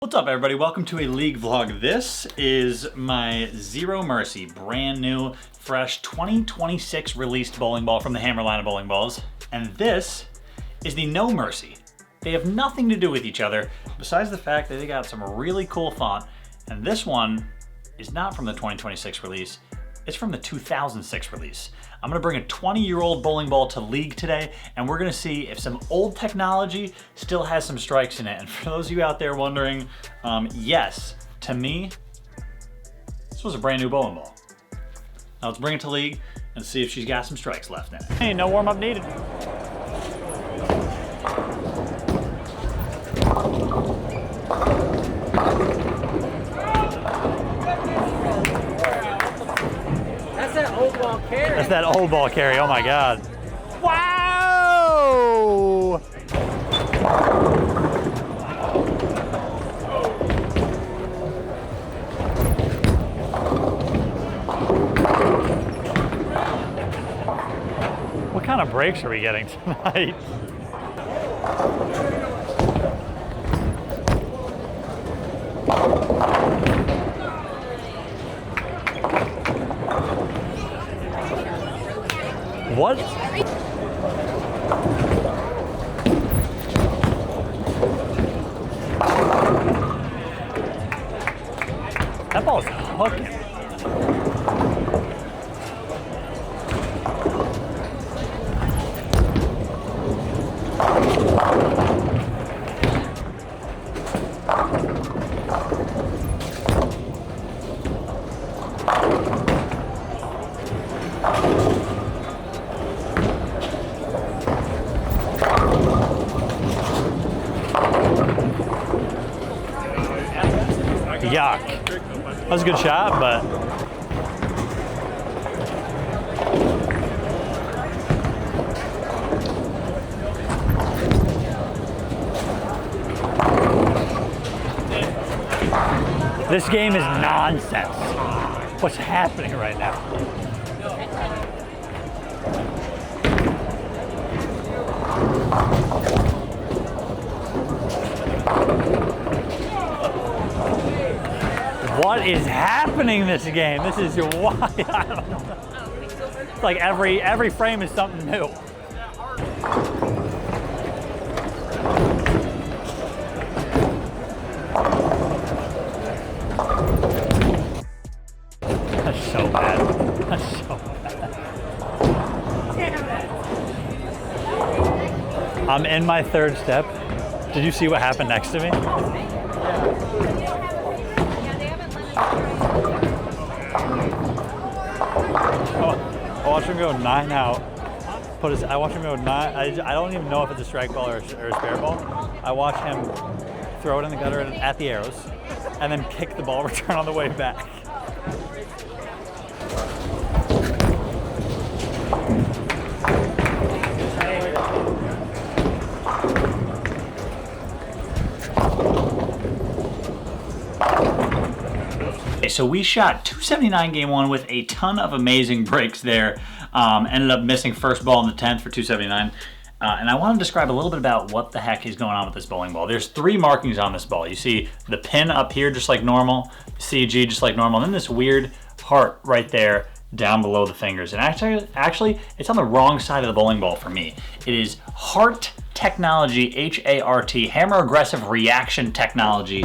What's up everybody, welcome to a league vlog. This is my Zero Mercy, brand new, fresh 2026 released bowling ball from the Hammer line of bowling balls. And this is the No Mercy. They have nothing to do with each other, besides the fact that they got some really cool font. And this one is not from the 2026 release, it's from the 2006 release. I'm gonna bring a 20-year-old bowling ball to league today, and we're gonna see if some old technology still has some strikes in it. And for those of you out there wondering, yes, to me, this was a brand new bowling ball. Now let's bring it to league and see if she's got some strikes left in it. Hey, no warm-up needed. That's that old ball carry, oh my God. Wow! What kind of breaks are we getting tonight? What? That ball's hooking. Yuck. That was a good shot, but this game is nonsense. What's happening right now? What is happening this game? This is wild. I don't know. It's like every frame is something new. That's so bad. That's so bad. I'm in my third step. Did you see what happened next to me? I watched him go 9 out. I watched him go 9. I don't even know if it's a strike ball or a spare ball. I watch him throw it in the gutter at the arrows, and then kick the ball return on the way back. So we shot 279 game one with a ton of amazing breaks there. Ended up missing first ball in the 10th for 279. And I want to describe a little bit about what the heck is going on with this bowling ball. There's 3 markings on this ball. You see the pin up here just like normal, CG just like normal, and then this weird heart right there down below the fingers. And actually, it's on the wrong side of the bowling ball for me. It is Heart Technology, H-A-R-T, Hammer Aggressive Reaction Technology,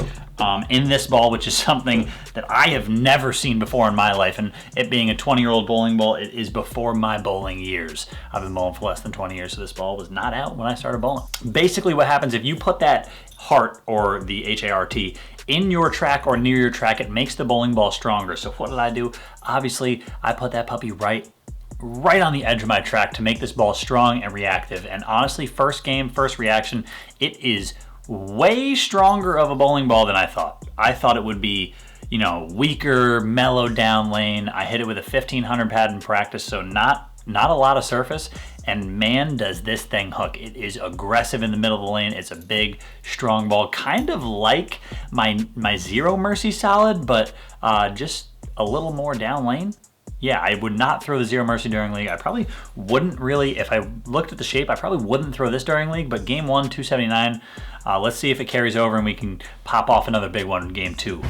in this ball, which is something that I have never seen before in my life. And it being a 20-year-old bowling ball, it is before my bowling years. I've been bowling for less than 20 years, so this ball was not out when I started bowling. Basically what happens if you put that heart, or the H-A-R-T, in your track or near your track, it makes the bowling ball stronger. So what did I do? Obviously, I put that puppy right on the edge of my track to make this ball strong and reactive. And honestly, first game, first reaction, it is way stronger of a bowling ball than I thought. I thought it would be, you know, weaker, mellow down lane. I hit it with a 1500 pad in practice, so not a lot of surface, and man, does this thing hook. It is aggressive in the middle of the lane. It's a big, strong ball, kind of like my Zero Mercy Solid, but just a little more down lane. Yeah, I would not throw the Zero Mercy during League. I probably wouldn't really, if I looked at the shape, I probably wouldn't throw this during League, but game 1, 279, let's see if it carries over and we can pop off another big one in game 2.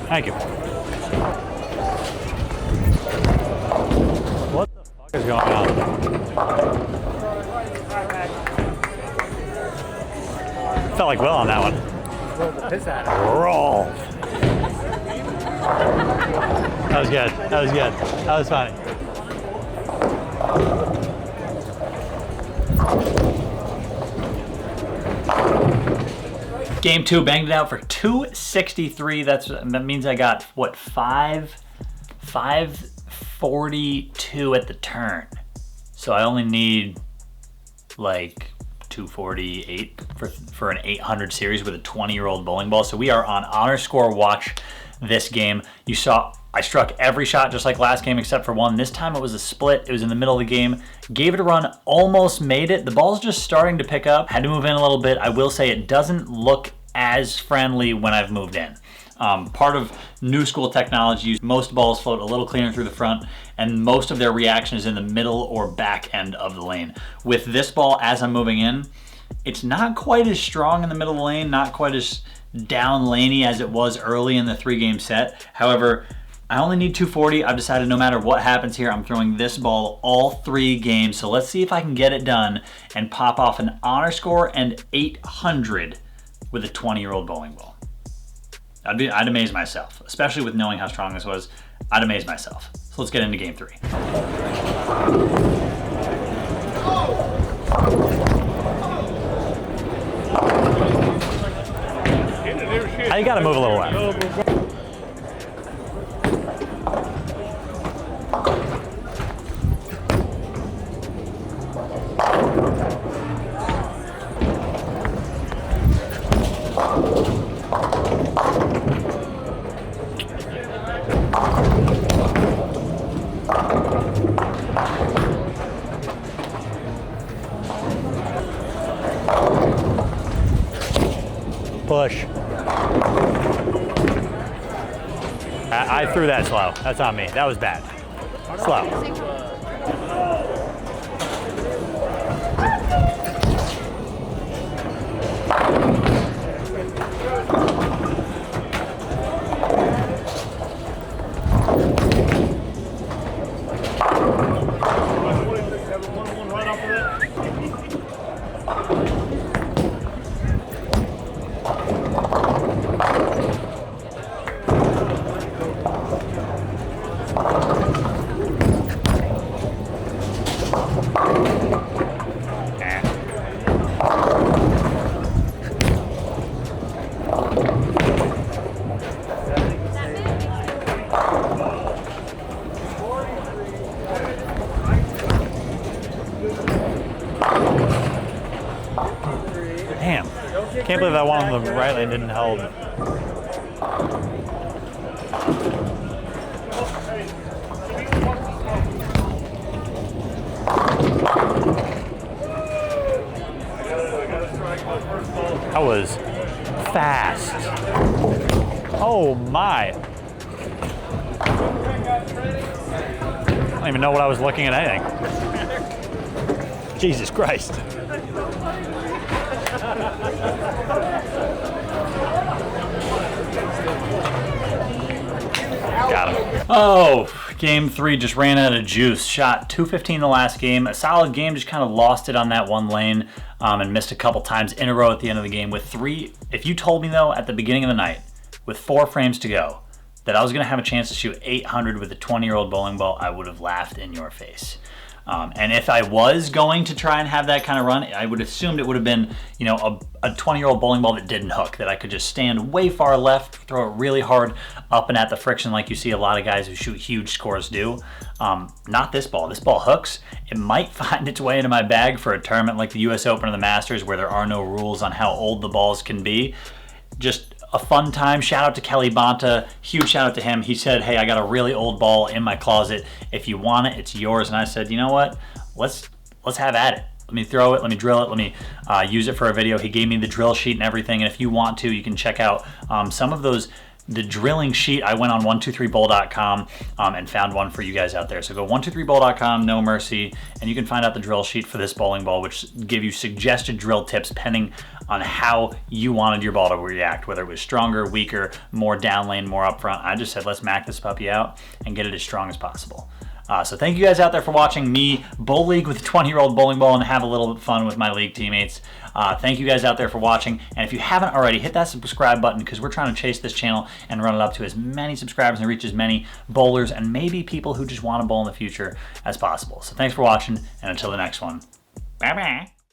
Thank you. What the fuck is going on? Felt like Will on that one. Rolled the piss out of it. Roll. That was good. That was good. That was funny. Game 2, banged it out for 263. That means I got, what, 542 at the turn. So I only need like 248 for an 800 series with a 20-year-old bowling ball. So we are on honor score watch this game. You saw I struck every shot just like last game except for one. This time it was a split. It was in the middle of the game. Gave it a run, almost made it. The ball's just starting to pick up. Had to move in a little bit. I will say it doesn't look as friendly when I've moved in. Part of new school technology, most balls float a little cleaner through the front and most of their reaction is in the middle or back end of the lane. With this ball, as I'm moving in, it's not quite as strong in the middle of the lane, not quite as down laney as it was early in the 3-game set. However, I only need 240. I've decided no matter what happens here, I'm throwing this ball all 3 games. So let's see if I can get it done and pop off an honor score and 800 with a 20-year-old bowling ball. I'd amaze myself, especially with knowing how strong this was. I'd amaze myself. So let's get into game 3. You gotta move a little left. Push. I threw that slow. That's on me. That was bad. Slow. Damn. Can't believe that one on the right lane didn't hold. That was fast. Oh my. I don't even know what I was looking at anything. Jesus Christ. Got him. Oh, game 3 just ran out of juice. Shot 215 the last game. A solid game, just kind of lost it on that one lane and missed a couple times in a row at the end of the game with 3. If you told me though at the beginning of the night with 4 frames to go that I was going to have a chance to shoot 800 with a 20-year-old bowling ball, I would have laughed in your face. And if I was going to try and have that kind of run, I would have assumed it would have been, you know, a 20-year-old bowling ball that didn't hook, that I could just stand way far left, throw it really hard up and at the friction like you see a lot of guys who shoot huge scores do. Not this ball. This ball hooks. It might find its way into my bag for a tournament like the US Open or the Masters where there are no rules on how old the balls can be. Just a fun time. Shout out to Kelly Bonta. Huge shout out to him. He said, hey, I got a really old ball in my closet. If you want it, it's yours. And I said, you know what? Let's have at it. Let me throw it. Let me drill it. Let me use it for a video. He gave me the drill sheet and everything. And if you want to, you can check out some of those. The drilling sheet, I went on 123bowl.com and found one for you guys out there. So go 123bowl.com, no mercy, and you can find out the drill sheet for this bowling ball, which give you suggested drill tips depending on how you wanted your ball to react, whether it was stronger, weaker, more down lane, more up front. I just said, let's mac this puppy out and get it as strong as possible. So thank you guys out there for watching me bowl league with a 20-year-old bowling ball and have a little bit of fun with my league teammates. Thank you guys out there for watching. And if you haven't already, hit that subscribe button because we're trying to chase this channel and run it up to as many subscribers and reach as many bowlers and maybe people who just want to bowl in the future as possible. So thanks for watching, and until the next one, bye-bye.